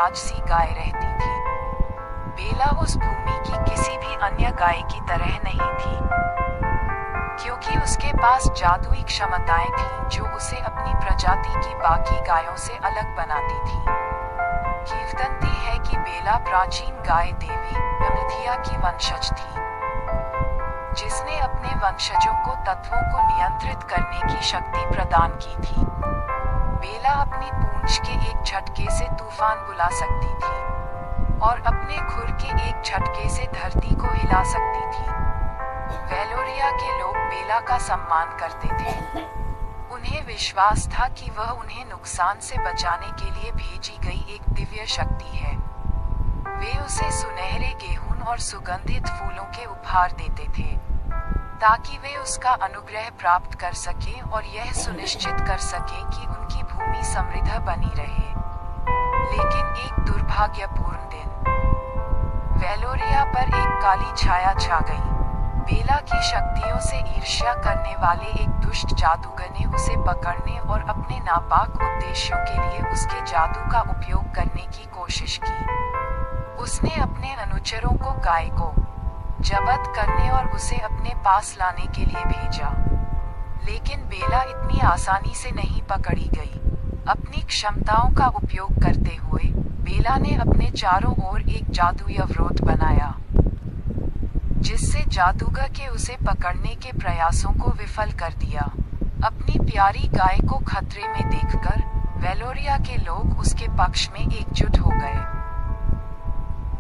राजसी गाय रहती थी। बेला उस भूमि की किसी भी अन्य गाय की तरह नहीं थी, क्योंकि उसके पास जादुई क्षमताएं थीं जो उसे अपनी प्रजाति की बाकी गायों से अलग बनाती थीं। किंवदंती है कि बेला प्राचीन गाय देवी यमथिया की वंशज थी, जिसने अपने वंशजों को तत्वों को नियंत्रित करने की शक्ति प्रदान की थी। बेला अपनी पूंछ के एक झटके से तूफान बुला सकती थी और अपने खुर के एक झटके से धरती को हिला सकती थी। वेलोरिया के लोग बेला का सम्मान करते थे। उन्हें विश्वास था कि वह उन्हें नुकसान से बचाने के लिए भेजी गई एक दिव्य शक्ति है। वे उसे सुनहरे गेहूं और सुगंधित फूलों के उपहार देते थे, ताकि वे उसका अनुग्रह प्राप्त कर सकें और यह सुनिश्चित कर सकें कि उनकी भूमि समृद्ध बनी रहे। लेकिन एक दुर्भाग्यपूर्ण दिन, वेलोरिया पर एक काली छाया छा गई। बेला की शक्तियों से ईर्ष्या करने वाले एक दुष्ट जादूगर ने उसे पकड़ने और अपने नापाक उद्देश्यों के लिए उसके जादू का उपयोग करने की कोशिश की। उसने अपने अनुचरों को गाय को जब्त करने और उसे अपने पास लाने के लिए भेजा। लेकिन बेला इतनी आसानी से नहीं पकड़ी गई। अपनी क्षमताओं का उपयोग करते हुए बेला ने अपने चारों ओर एक जादुई अवरोध बनाया, जिससे जादूगर के उसे पकड़ने के प्रयासों को विफल कर दिया। अपनी प्यारी गाय को खतरे में देखकर वेलोरिया के लोग उसके पक्ष में एकजुट हो गए।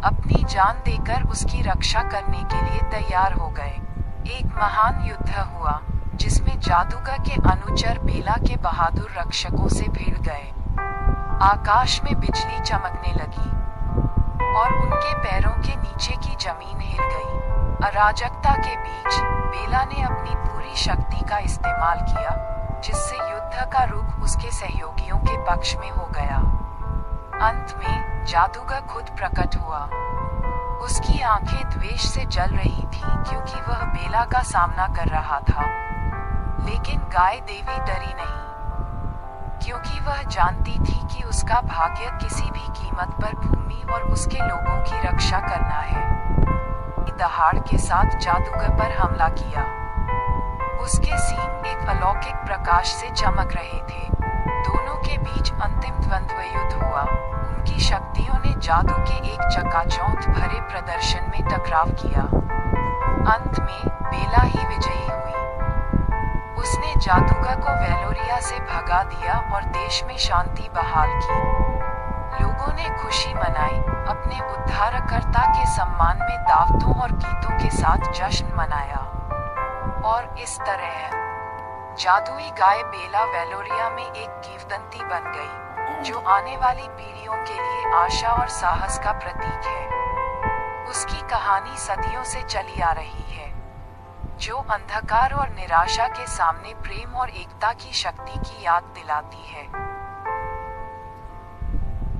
अपनी जान देकर उसकी रक्षा करने के लिए तैयार हो गए। एक महान युद्ध हुआ, जिसमें जादूगर के अनुचर बेला के बहादुर रक्षकों से भिड़ गए। आकाश में बिजली चमकने लगी और उनके पैरों के नीचे की जमीन हिल गई। अराजकता के बीच बेला ने अपनी पूरी शक्ति का इस्तेमाल किया, जिससे युद्ध का रुख उसके सहयोगियों के पक्ष में हो गया। अंत में जादूगर खुद प्रकट हुआ। उसकी आंखें द्वेष से जल रही थीं, क्योंकि वह बेला का सामना कर रहा था। लेकिन गाय देवी डरी नहीं, क्योंकि वह जानती थी कि उसका भाग्य किसी भी कीमत पर भूमि और उसके लोगों की रक्षा करना है। दहाड़ के साथ जादूगर पर हमला किया। उसके सींग एक अलौकिक प्रकाश से चमक रहे थे। दोनों के बीच अंतिम द्वंद्व युद्ध हुआ। उनकी शक्तियों ने जादू के एक चकाचौंध भरे प्रदर्शन में टकराव किया। अंत में बेला ही विजयी हुई। उसने जादूगर को वेलोरिया से भगा दिया और देश में शांति बहाल की। लोगों ने खुशी मनाई, अपने उद्धारकर्ता के सम्मान में दावतों और गीतों के साथ जश्न मनाया। और इस तरह जादुई गाय बेला वेलोरिया में एक किंवदंती बन गई, जो आने वाली पीढ़ियों के लिए आशा और साहस का प्रतीक है। उसकी कहानी सदियों से चली आ रही है, जो अंधकार और निराशा के सामने प्रेम और एकता की शक्ति की याद दिलाती है।